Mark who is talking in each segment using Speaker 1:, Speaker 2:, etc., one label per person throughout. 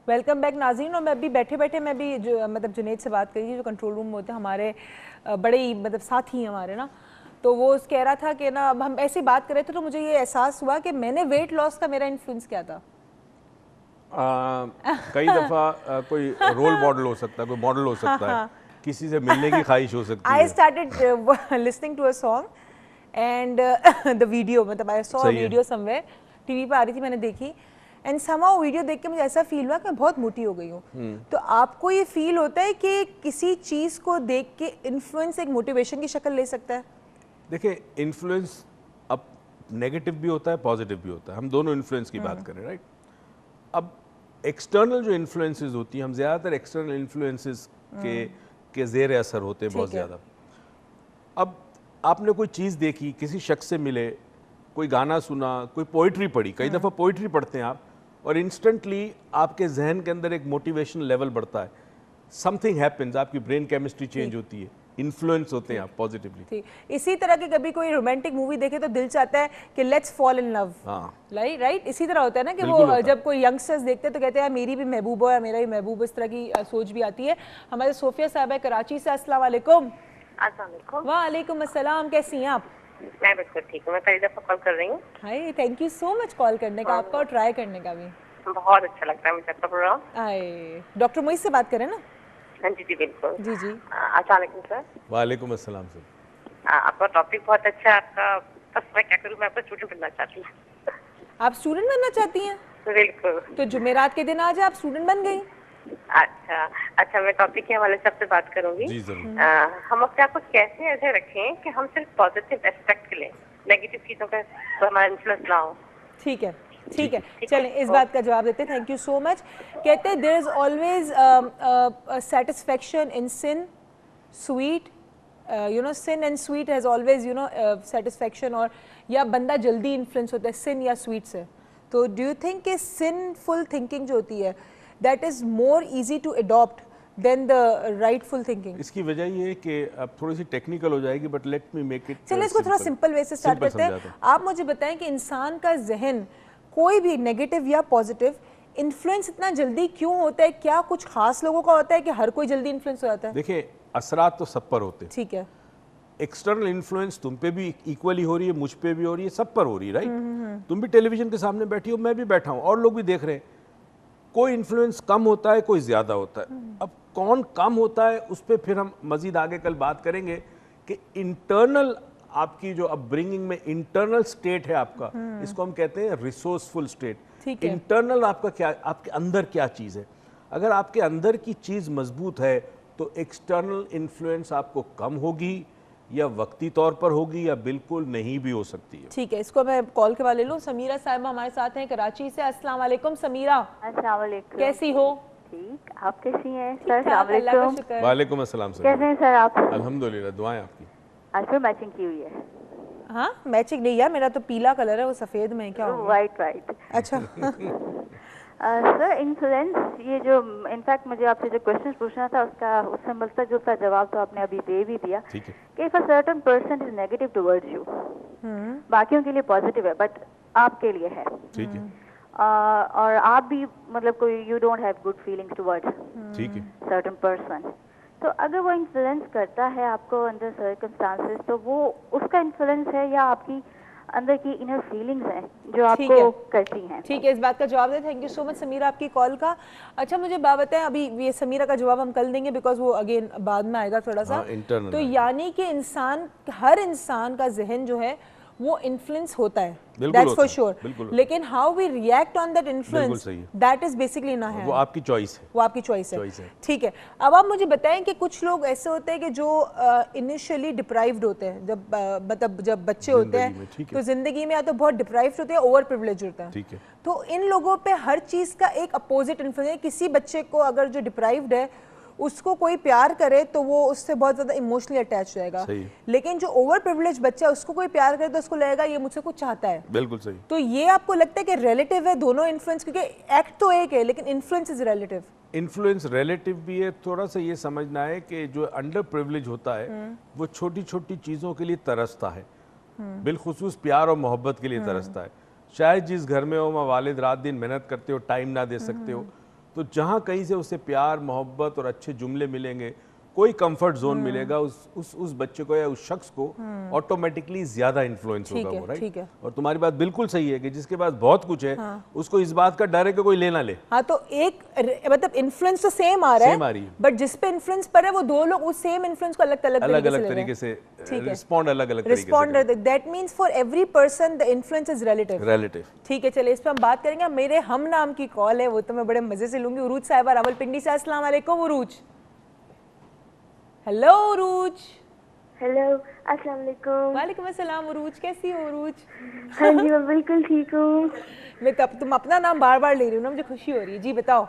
Speaker 1: Welcome back नाज़रीन। और मैं अभी बैठे बैठे मैं भी जो मतलब जुनैद से बात करी, जो कंट्रोल रूम में होते हैं हमारे बड़े ही मतलब साथी हैं हमारे ना, तो वो कह रहा था कि ना हम ऐसी बात कर रहे थे तो मुझे ये एहसास हुआ कि मैंने वेट लॉस का मेरा इन्फ्लुएंस क्या था।
Speaker 2: कई दफ़ा कोई रोल मॉडल हो सकता है, कोई मॉडल हो सकता है, किसी से मिलने की ख्वाहिश हो सकती है।
Speaker 1: I started listening to a song and the video, मतलब I saw video somewhere, TV पे आ रही थी, मैंने देखी एंड समहाउ वीडियो देख के मुझे ऐसा फील हुआ कि मैं बहुत मोटी हो गई हूँ। तो आपको ये फील होता है कि किसी चीज़ को देख के इन्फ्लुएंस एक मोटिवेशन की शक्ल ले सकता है?
Speaker 2: देखिए, इन्फ्लुएंस अब नेगेटिव भी होता है, पॉजिटिव भी होता है। हम दोनों इन्फ्लुएंस की बात करें, राइट। अब एक्सटर्नल जो इन्फ्लुएंसेस होती हैं, हम ज़्यादातर एक्सटर्नल इन्फ्लुएंसेस के ज़ेर असर होते हैं बहुत ज़्यादा। अब आपने कोई चीज़ देखी, किसी शख्स से मिले, कोई गाना सुना, कोई पोइट्री पढ़ी, कई दफ़ा पोइट्री पढ़ते हैं आप और इंस्टेंटली आपके जहन के अंदर एक मोटिवेशन लेवल बढ़ता है, समथिंग हैपेंस, आपकी ब्रेन केमिस्ट्री चेंज होती है, इन्फ्लुएंस होते हैं आप पॉजिटिवली।
Speaker 1: ठीक, इसी तरह के कभी कोई रोमांटिक मूवी देखे तो दिल चाहता है कि let's fall in love, right. इसी तरह होता है ना कि वो जब कोई यंगस्टर्स देखते हैं तो कहते हैं मेरी भी महबूब है, मेरा भी महबूब, इस तरह की सोच भी आती है। हमारे सोफिया साहब है कराची से, अस्सलाम वालेकुम। वालेकुम अस्सलाम, कैसी हैं आप?
Speaker 3: मैं बिल्कुल ठीक हूँ। मैं पहली दफा कॉल कर रही हूँ।
Speaker 1: Hi, thank you so much call करने का आपका और ट्राई करने का भी।
Speaker 3: बहुत अच्छा लगता है मुझे आपका प्रोग्राम।
Speaker 1: हाय, डॉक्टर मोइज से बात करें ना?
Speaker 3: हाँ जी बिल्कुल।
Speaker 1: जी जी।
Speaker 3: अस्सलाम वालेकुम सर।
Speaker 2: वालेकुम अस्सलाम सर।
Speaker 3: आपका टॉपिक बहुत अच्छा है आपका। बस मैं क्या करूँ, मैं आपका स्टूडेंट बनना चाहती हूँ।
Speaker 1: आप स्टूडेंट बनना चाहती हैं?
Speaker 3: बिल्कुल।
Speaker 1: तो जुमेरात के दिन आज आप स्टूडेंट बन गई।
Speaker 3: अच्छा, मैं टॉपिक के हवाले से आपसे बात करूंगी।
Speaker 2: जी जरूर।
Speaker 3: हम अपने आप को कैसे ऐसे रखें कि हम सिर्फ पॉजिटिव एस्पेक्ट लें, नेगेटिव चीजों का हमारा इन्फ्लुएंस ना हो।
Speaker 1: ठीक है, ठीक है, चलें इस बात का जवाब देते हैं। Thank you so much. कहते हैं there is always satisfaction in sin, sweet, you know, sin and sweet has always, you know, satisfaction, और या बंदा जल्दी इन्फ्लुएंस होता है सिन या स्वीट से। तो डू यू थिंक कि सिनफुल थिंकिंग जो होती है that is more easy to adopt than the rightful thinking?
Speaker 2: इसकी वजह ये है कि अब थोड़ी सी टेक्निकल हो जाएगी, but let me make it.
Speaker 1: चलिए इसको थोड़ा सिंपल वे से स्टार्ट करते हैं। आप मुझे बताएं कि इंसान का जहन कोई भी नेगेटिव या पॉजिटिव इन्फ्लुएंस इतना जल्दी क्यों होता है? क्या कुछ खास लोगों का होता है कि हर कोई जल्दी इन्फ्लुएंस हो जाता है?
Speaker 2: देखिए, असरात तो सब पर होते हैं।
Speaker 1: ठीक है।
Speaker 2: एक्सटर्नल इन्फ्लुएंस तुम पे भी इक्वली हो रही है, मुझ पे भी हो रही है, सब पर हो रही है, राइट। तुम भी टेलीविजन के सामने बैठी हो, मैं भी बैठा हूँ, और लोग भी देख रहे हैं। कोई इन्फ्लुएंस कम होता है, कोई ज्यादा होता है। अब कौन कम होता है उस पर फिर हम मजीद आगे कल बात करेंगे कि इंटरनल आपकी जो अपब्रिंगिंग में इंटरनल स्टेट है आपका, इसको हम कहते हैं रिसोर्सफुल स्टेट। इंटरनल आपका क्या, आपके अंदर क्या चीज है। अगर आपके अंदर की चीज मजबूत है तो एक्सटर्नल इन्फ्लुएंस आपको कम होगी, या वक्ती तौर पर होगी, या बिल्कुल नहीं भी हो सकती है।
Speaker 1: ठीक है, इसको मैं कॉल के वाले लूँ। समीरा साहब हमारे साथ हैं कराची से। अस्सलाम वालेकुम समीरा।
Speaker 4: अस्सलाम वालेकुम।
Speaker 1: कैसी हो?
Speaker 4: ठीक, आप कैसी हैं? सर अस्सलाम वालेकुम।
Speaker 2: वालेकुम अस्सलाम सर।
Speaker 4: कैसे हैं सर आप?
Speaker 2: अल्हम्दुलिल्लाह, दुआएं आपकी।
Speaker 4: आज फिर मैचिंग की हुई है।
Speaker 1: हाँ, मैचिंग नहीं यार, मेरा तो पीला कलर है, वो सफेद में क्या होगा?
Speaker 4: वाइट।
Speaker 1: अच्छा।
Speaker 4: सर इन्फ्लुएंस, ये जो इनफैक्ट मुझे आपसे जो क्वेश्चन पूछना था उसका उससे मिलता जुलता जवाब तो आपने अभी दे भी दिया।
Speaker 2: ठीक है।
Speaker 4: कि if a certain person is negative towards you, बाकियों के लिए पॉजिटिव है बट आपके लिए है,
Speaker 2: ठीक है,
Speaker 4: और आप भी मतलब कोई you don't have good feelings towards,
Speaker 2: ठीक है,
Speaker 4: सर्टेन पर्सन, तो अगर वो इन्फ्लुएंस करता है आपको अंडर सर्कमस्टांसेस, तो वो उसका इन्फ्लुएंस है या आपकी अंदर की इनर फीलिंग्स हैं जो आपको करती हैं? ठीक
Speaker 1: है, इस बात का जवाब दें। Thank you so much Sameera आपकी कॉल का। अच्छा, मुझे बात बताएं, अभी ये समीरा का जवाब हम कल देंगे बिकॉज वो अगेन बाद में आएगा थोड़ा सा। तो यानी कि हर इंसान का जहन जो है वो इन्फ्लुएंस होता है, दैट्स फॉर श्योर, लेकिन how we react on that influence, that is basically ना है,
Speaker 2: वो आपकी चॉइस है,
Speaker 1: वो आपकी चॉइस है। ठीक है, अब आप मुझे बताएं कि कुछ लोग ऐसे होते हैं कि जो इनिशियली डिप्राइव्ड होते हैं, जब बच्चे होते हैं तो जिंदगी में या तो बहुत डिप्राइव्ड होते हैं, ओवर प्रिविलेज होता है।
Speaker 2: ठीक है, तो
Speaker 1: इन लोगों पे हर चीज का एक अपोजिट इन्फ्लुएंस है। किसी बच्चे को अगर जो डिप्राइव्ड है उसको कोई प्यार करे तो वो उससे बहुत ज्यादा इमोशनली अटैच रहेगा, लेकिन जो ओवर प्रिविलेज बच्चा है उसको कोई प्यार करे तो उसको लगेगा ये मुझसे कुछ चाहता है।
Speaker 2: बिल्कुल सही।
Speaker 1: तो ये आपको लगता है कि रिलेटिव है दोनों इन्फ्लुएंस, क्योंकि एक्ट तो एक है लेकिन influence is relative?
Speaker 2: Influence relative भी है। थोड़ा सा ये समझना है कि जो अंडर प्रिविलेज होता है वो छोटी छोटी चीजों के लिए तरसता है, बिलखुसूस प्यार और मोहब्बत के लिए तरसता है। शायद जिस घर में हो वहाँ वालिद रात दिन मेहनत करते हो, टाइम ना दे सकते हो, तो जहाँ कहीं से उसे प्यार मोहब्बत और अच्छे जुमले मिलेंगे, कोई कंफर्ट जोन मिलेगा, उस बच्चे को या उस शख्स को ऑटोमेटिकली ज्यादा इन्फ्लुएंस होगा वो,
Speaker 1: ठीक
Speaker 2: राइट।
Speaker 1: है।
Speaker 2: और तुम्हारी बात बिल्कुल सही है कि जिसके पास बहुत कुछ है उसको इस बात का डर है कि कोई ले ना ले।
Speaker 1: हाँ, तो एक मतलब इन्फ्लुएंस तो सेम आ रहा
Speaker 2: Same आ रही
Speaker 1: है,
Speaker 2: है।
Speaker 1: बट जिस पे इन्फ्लुएंस पर है वो दो लोग उस सेम इन्फ्लुएंस को अलग
Speaker 2: अलग तरीके से रिस्पॉन्ड अलग अलग
Speaker 1: respond. That means for every person the influence is relative.
Speaker 2: Relative.
Speaker 1: ठीक है, चलिए इस पे हम बात करेंगे। मेरे हम नाम की कॉल है, वो तो मैं बड़े मजे से लूंगी। उरूज साहिबा रावलपिंडी से, अस्सलाम वालेकुम उरूज। हेलो उरूज।
Speaker 5: हेलो, अस्सलाम वालेकुम।
Speaker 1: वालेकुम अस्सलाम उरूज, कैसी हो उरूज?
Speaker 5: हाँ जी, मैं बिल्कुल ठीक हूँ।
Speaker 1: मैं कब तुम अपना नाम बार बार ले रही हो ना, मुझे खुशी हो रही है। जी बताओ।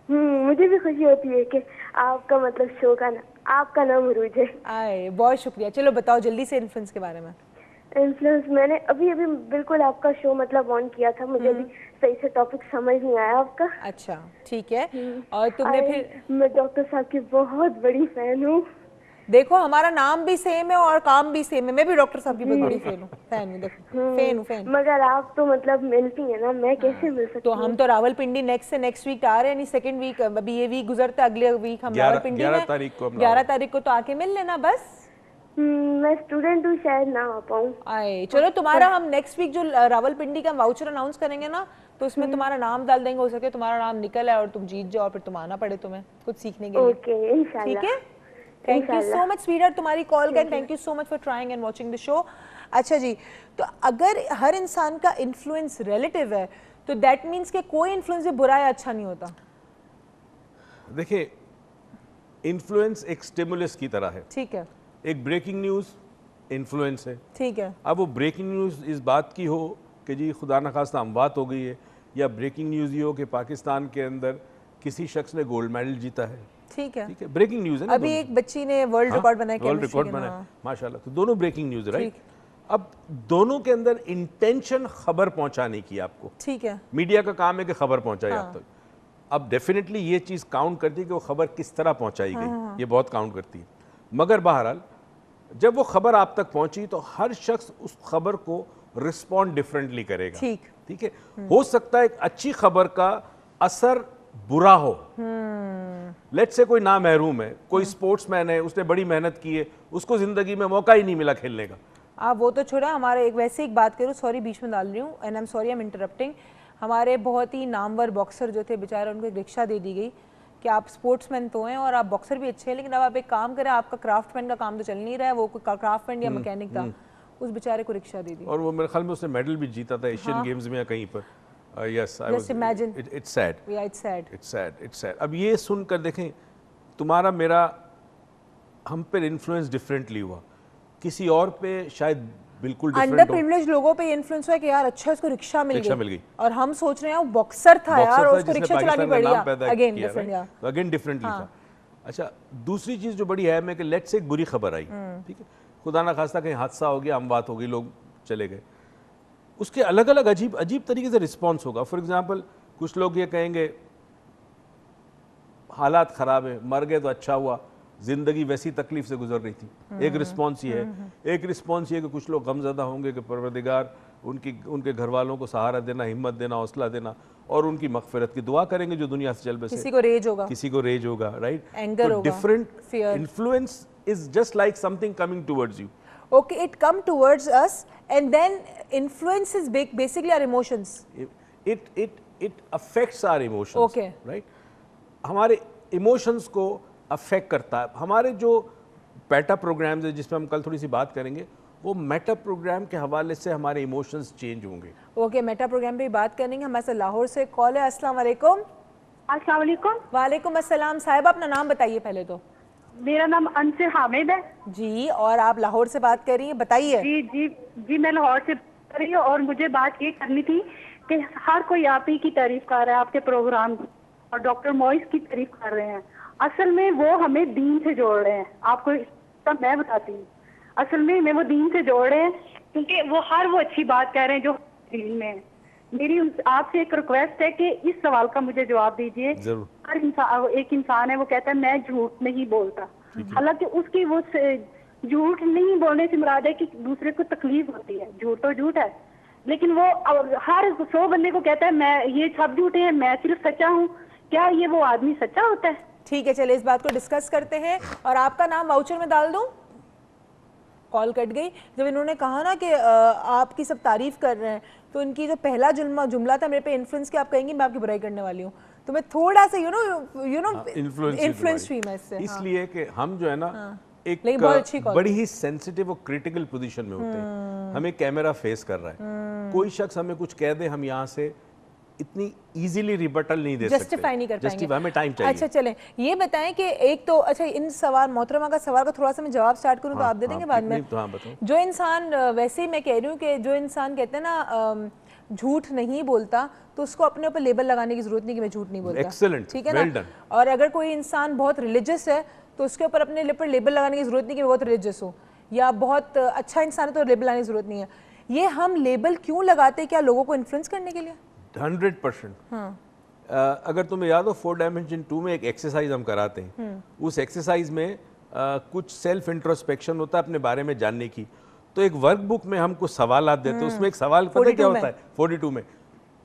Speaker 5: मुझे भी खुशी होती है कि आपका मतलब शो का आपका नाम उरूज है।
Speaker 1: आए, बहुत शुक्रिया। चलो बताओ जल्दी से इन्फ्लुएंस के बारे में।
Speaker 5: इन्फ्लुएंस, मैंने अभी अभी बिल्कुल आपका शो मतलब ऑन किया था, मुझे अभी सही से टॉपिक समझ नहीं आया आपका।
Speaker 1: अच्छा, ठीक है। और तुमने फिर?
Speaker 5: मैं डॉक्टर साहब की बहुत बड़ी फैन हूँ।
Speaker 1: देखो हमारा नाम भी सेम है और काम भी सेम है। मैं भी डॉक्टर साहब की बहुत बड़ी फैन हूँ। देखो फैन।
Speaker 5: मगर आप तो मतलब मिलती है ना, मैं कैसे मिल सकती
Speaker 1: तो
Speaker 5: हूँ?
Speaker 1: हम तो रावलपिंडी नेक्स्ट वीक आ रहे हैं, नहीं सेकंड वीक, अभी ये वीक गुजरता अगले वीक हम रावलपिंडी में
Speaker 2: 11 तारीख को
Speaker 1: 11 तारीख को तो आके मिल लेना बस।
Speaker 5: मैं स्टूडेंट हूँ, शायद ना आ पाऊँ।
Speaker 1: आए, चलो तुम्हारा हम नेक्स्ट वीक जो रावलपिंडी का वाउचर अनाउंस करेंगे ना, तो उसमें तुम्हारा नाम डाल देंगे। हो सके तुम्हारा नाम निकल आए और तुम जीत जाओ और फिर तुम आना पड़े तुम्हें कुछ सीखने के लिए।
Speaker 5: ओके, इंशाल्लाह।
Speaker 1: ठीक है, thank you so much sweetheart तुम्हारी कॉल का, thank you so much for trying and watching the show. अच्छा जी, तो अगर हर इंसान का इन्फ्लुएंस रिलेटिव है तो दैट मीन्स कि कोई इन्फ्लुएंस भी बुरा या अच्छा नहीं होता।
Speaker 2: देखिए, इन्फ्लुएंस एक स्टिमुलस की तरह है।
Speaker 1: ठीक है,
Speaker 2: एक ब्रेकिंग न्यूज़ इन्फ्लुएंस है।
Speaker 1: ठीक है।
Speaker 2: अब वो ब्रेकिंग न्यूज़ इस बात की हो कि जी खुदा न खास्ता अमवात हो गई है, या ब्रेकिंग न्यूज़ ये हो कि पाकिस्तान के अंदर किसी शख्स ने गोल्ड मेडल जीता है।
Speaker 1: ठीक है,
Speaker 2: ठीक है, ब्रेकिंग न्यूज़ है ना।
Speaker 1: अभी एक बच्ची ने वर्ल्ड रिकॉर्ड बनाया,
Speaker 2: वर्ल्ड रिकॉर्ड बनाया माशाल्लाह, तो दोनों ब्रेकिंग न्यूज़, राइट। अब दोनों के अंदर इंटेंशन खबर पहुंचाने की आपको,
Speaker 1: ठीक है,
Speaker 2: मीडिया का काम है कि खबर पहुंचाए आप तक। अब डेफिनेटली ये चीज़ काउंट करती है कि वो खबर किस तरह पहुंचाई गई, ये बहुत काउंट करती है। मगर बहरहाल जब वो खबर आप तक पहुंची तो हर शख्स उस खबर को रिस्पॉन्ड डिफरेंटली करेगा। ठीक है, हो सकता है एक अच्छी खबर का असर बुरा हो। लेट्स से कोई ना महरूम है, कोई स्पोर्ट्समैन है, उसने बड़ी मेहनत की है, उसको जिंदगी में मौका ही नहीं मिला खेलने का।
Speaker 1: आप वो तो छोड़ा, हमारे एक वैसे एक बात करूँ, सॉरी बीच में डाल रही हूँ and I am sorry I am interrupting. हमारे बहुत ही नामवर बॉक्सर जो थे बेचारे, उनको एक रिक्शा दे दी गई कि आप स्पोर्ट्समैन तो हैं और आप बॉक्सर भी अच्छे हैं, लेकिन अब आप एक काम करें, आपका क्राफ्टमैन का काम तो चल नहीं रहा है, वो कोई क्राफ्टमैन या मैकेनिक था, उस बेचारे को रिक्शा दे दी।
Speaker 2: और वो मेरे ख्याल में उसने मेडल भी जीता था एशियन गेम्स में या कहीं पर। Yes, I was,
Speaker 1: imagine,
Speaker 2: it's sad,
Speaker 1: या it's sad,
Speaker 2: it's sad, it's sad. अब ये सुनकर देखें, तुम्हारा मेरा हम पे इन्फ्लुएंस डिफरेंटली हुआ, किसी और पे शायद बिल्कुल
Speaker 1: अंडर
Speaker 2: डिफरेंट हो।
Speaker 1: प्रिविलेज लोगों पे इन्फ्लुएंस हुआ कि यार अच्छा इसको रिक्शा मिल
Speaker 2: रिक्शा
Speaker 1: गई,
Speaker 2: मिल गई।
Speaker 1: और हम सोच रहे हैं वो बॉक्सर था यार, और उसको
Speaker 2: जिसने
Speaker 1: रिक्शा चलानी
Speaker 2: पाकिस्तान का
Speaker 1: पड़ी।
Speaker 2: नाम पैदा
Speaker 1: अगेन
Speaker 2: किया,
Speaker 1: डिफरेंट,
Speaker 2: right? तो अगेन डिफरेंटली था। अच्छा, दूसरी चीज जो बड़ी अहम है कि लेट्स से एक बुरी खबर आई, ठीक है, खुदा ना खास्ता कहीं हादसा हो गया, अमवात हो गई, लोग चले गए, उसके अलग अलग अजीब अजीब तरीके से रिस्पॉन्स होगा। फॉर एग्जाम्पल, कुछ लोग ये कहेंगे हालात खराब है, मर गए तो अच्छा हुआ, जिंदगी वैसी तकलीफ से गुजर रही थी। एक रिस्पॉन्स ये है। एक रिस्पॉन्स ये कि कुछ लोग गमज़दा होंगे कि परवरदिगार उनके घर वालों को सहारा देना, हिम्मत देना, हौसला देना, और उनकी मगफिरत की दुआ करेंगे जो दुनिया से चल बसे।
Speaker 1: किसी को रेज होगा,
Speaker 2: किसी को रेज होगा, राइट,
Speaker 1: एंगर होगा,
Speaker 2: different
Speaker 1: fear.
Speaker 2: Influence is just like something coming towards you.
Speaker 1: okay, it come towards us and then influence is basically our emotions.
Speaker 2: It affects our emotions,
Speaker 1: Okay.
Speaker 2: right? हमारे emotions को affect करता है। हमारे जो PETA programmes है, जिसमें हम कल थोड़ी सी बात करेंगे, वो मेटा प्रोग्राम के हवाले से हमारे इमोशंस चेंज होंगे।
Speaker 1: ओके, मेटा प्रोग्राम पे बात करेंगे। हमारे साथ लाहौर से कॉल है। अस्सलाम वालेकुम।
Speaker 6: अस्सलाम वालेकुम।
Speaker 1: वालेकुम अस्सलाम। साहिबा अपना नाम बताइए पहले तो।
Speaker 6: मेरा नाम अंसर हामिद है
Speaker 1: जी, और आप लाहौर से बात कर रही हैं, बताइए।
Speaker 6: जी जी जी, मैं लाहौर से बात कर रही हूँ, और मुझे बात ये करनी थी कि हर कोई आप ही की तारीफ कर रहा है, आपके प्रोग्राम की, और डॉक्टर मोइस की तारीफ कर रहे हैं। असल में वो हमें दीन से जोड़ रहे हैं। आपको इसका मैं बताती हूँ, असल में हमें वो दीन से जोड़ रहे हैं, क्योंकि वो अच्छी बात कह रहे हैं जो दीन में है। मेरी आपसे एक रिक्वेस्ट है कि इस सवाल का मुझे जवाब दीजिए।
Speaker 2: जरूर।
Speaker 6: हर इंसान, एक इंसान है, वो कहता है मैं झूठ नहीं बोलता, हालांकि उसकी वो झूठ नहीं बोलने से मुराद है कि दूसरे को तकलीफ होती है, झूठ तो झूठ है, लेकिन वो हर 100 बंदे को कहता है मैं ये सब झूठे हैं, मैं सिर्फ सच्चा हूँ। क्या ये वो आदमी सच्चा होता है?
Speaker 1: ठीक है, चलिए इस बात को डिस्कस करते हैं। और आपका नाम वाउचर में डाल दूं? कॉल कट गई। जब इन्होंने कहा ना कि आपकी सब तारीफ कर रहे हैं, तो इनकी जो पहला जुमला था मेरे पे इन्फ्लुएंस के, आप कहेंगी मैं आपकी बुराई करने वाली हूँ, तो मैं थोड़ा सा इन्फ्लुएंस हुई मैं इससे।
Speaker 2: इसलिए कि हम जो है ना एक
Speaker 1: लेकिन बहुत अच्छी कॉल
Speaker 2: बड़ी ही सेंसिटिव और क्रिटिकल पोजीशन में होते हैं। हमें कैमरा फेस कर रहा है, कोई शख्स हमें कुछ कह दे, हम यहाँ से इतनी इजीली रिबटल नहीं दे सकते,
Speaker 1: जस्टिफाई नहीं कर पाएंगे।
Speaker 2: हमें टाइम चाहिए।
Speaker 1: अच्छा चलें, ये बताएं कि एक तो अच्छा इन सवाल मोहतरमा का सवाल का थोड़ा सा मैं जवाब स्टार्ट करूं तो आप दे देंगे बाद में?
Speaker 2: तो हाँ बताओ।
Speaker 1: जो इंसान वैसे ही मैं कह रही हूँ कि जो इंसान कहते हैं ना झूठ नहीं बोलता, तो उसको अपने ऊपर लेबल लगाने की जरूरत नहीं कि मैं झूठ नहीं बोलता।
Speaker 2: एक्सीलेंट,
Speaker 1: ठीक है
Speaker 2: well
Speaker 1: ना?
Speaker 2: done।
Speaker 1: और अगर कोई इंसान बहुत रिलीजियस है तो उसके ऊपर अपने ऊपर लेबल लगाने की जरूरत नहीं कि मैं बहुत रिलीजियस हूँ, या बहुत अच्छा इंसान है तो लेबल लगाने की जरूरत नहीं है। ये हम लेबल क्यों लगाते हैं? क्या लोगों को इन्फ्लुएंस करने के लिए?
Speaker 2: 100%।
Speaker 1: हाँ।
Speaker 2: अगर तुम्हें याद हो 4 डायमेंशन 2 में एक एक्सरसाइज हम कराते हैं, उस एक्सरसाइज में कुछ सेल्फ इंट्रोस्पेक्शन होता है अपने बारे में जानने की। तो एक वर्कबुक में हम कुछ सवाल देते हैं, उसमें एक सवाल पता है क्या होता है 42 में,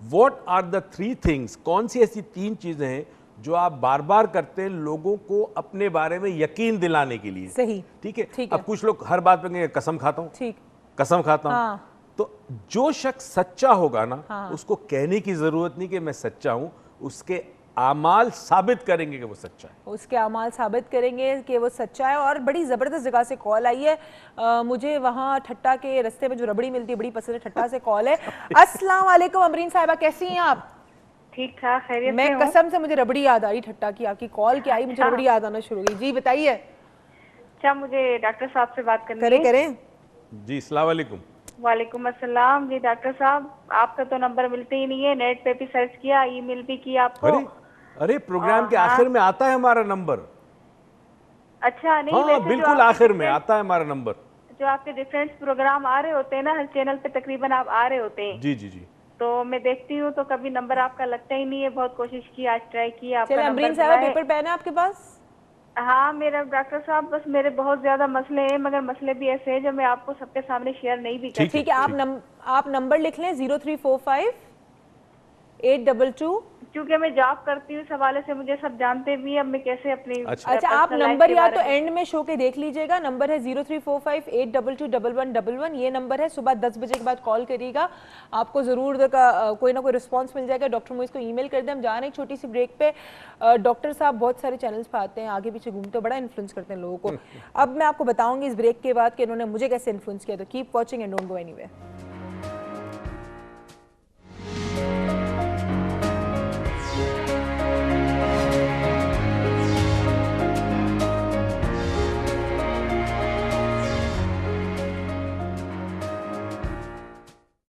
Speaker 2: व्हाट आर द 3 थिंग्स, कौन सी ऐसी 3 चीजें हैं जो आप बार बार करते हैं लोगों को अपने बारे में यकीन दिलाने के लिए?
Speaker 1: सही,
Speaker 2: ठीक है।
Speaker 1: ठीक है।
Speaker 2: अब कुछ लोग हर बात पे कहेंगे कसम खाता हूँ,
Speaker 1: ठीक,
Speaker 2: कसम खाता हूँ।
Speaker 1: हाँ।
Speaker 2: तो जो शख्स सच्चा होगा ना, उसको कहने की जरूरत नहीं कि मैं सच्चा हूं, उसके आमाल साबित करेंगे कि वो सच्चा है।
Speaker 1: उसके अमाल साबित करेंगे कि वो सच्चा है। और बड़ी ज़बरदस्त जगह से कॉल आई है, मुझे वहाँ ठट्टा के रास्ते में जो रबड़ी मिलती है बड़ी पसंद है, ठट्टा से कॉल है। अस्सलाम वालेकुम अमरीन साहिबा, कैसी हैं आप?
Speaker 3: ठीक ठाक, खैरियत से
Speaker 1: मैं
Speaker 3: हूँ।
Speaker 1: कसम से मुझे रबड़ी याद आ रही ठट्टा की, आपकी कॉल क्या आई मुझे रबड़ी याद आना शुरू हो गई। जी बताइए।
Speaker 3: अच्छा, मुझे डॉक्टर साहब से बात करनी
Speaker 1: करें
Speaker 3: है।
Speaker 1: करें।
Speaker 2: जी अस्सलाम वालेकुम।
Speaker 3: वालेकुम अस्सलाम। जी डॉक्टर साहब, आपका तो नंबर मिलते ही नहीं है, नेट पे भी सर्च किया, ईमेल भी किया आपको।
Speaker 2: अरे प्रोग्राम के आखिर में आता है हमारा नंबर।
Speaker 3: अच्छा, नहीं
Speaker 2: हाँ
Speaker 3: वैसे जो
Speaker 2: बिल्कुल
Speaker 3: आपके
Speaker 2: आखिर में
Speaker 3: different-
Speaker 2: आता है हमारा नंबर।
Speaker 3: जो आपके डिफरेंस प्रोग्राम आ रहे होते हैं ना, हर चैनल पे तकरीबन आप आ रहे होते हैं,
Speaker 2: जी जी जी।
Speaker 3: तो मैं देखती हूँ तो कभी नंबर आपका लगता ही नहीं है। बहुत कोशिश की, आज ट्राई की, आपका
Speaker 1: चलिए
Speaker 3: नंबर
Speaker 1: अमरीन
Speaker 3: मिला
Speaker 1: साहिबा,
Speaker 3: है।
Speaker 1: पेपर पेन है आपके पास?
Speaker 3: हाँ मेरा डॉक्टर साहब, बस मेरे बहुत ज्यादा मसले हैं, मगर मसले भी ऐसे हैं जो मैं आपको सबके सामने शेयर नहीं भी कर।
Speaker 1: ठीक है, आप नंबर लिख लें 0345 822।
Speaker 3: क्योंकि मैं जॉब करती हूँ, इस हवाले से मुझे सब जानते भी हैं। अब मैं कैसे अपनी
Speaker 2: अच्छा,
Speaker 1: आप
Speaker 3: personal life
Speaker 1: नंबर
Speaker 3: के
Speaker 1: या
Speaker 3: बारे
Speaker 1: तो
Speaker 3: में-
Speaker 1: एंड में शो के देख लीजिएगा। नंबर है 0345 8221111। ये नंबर है, सुबह 10 बजे के बाद कॉल करिएगा, आपको जरूर कोई ना कोई रिस्पांस मिल जाएगा। डॉक्टर मोइस को ईमेल कर दें। हम जा रहे हैं एक छोटी सी ब्रेक पे। डॉक्टर साहब बहुत सारे चैनल्स पे आते हैं, आगे पीछे घूमते, बड़ा इन्फ्लुएंस करते हैं लोगों को। अब मैं आपको बताऊंगी इस ब्रेक के बाद कि इन्होंने मुझे कैसे इन्फ्लुएंस किया। तो keep watching and don't go anywhere.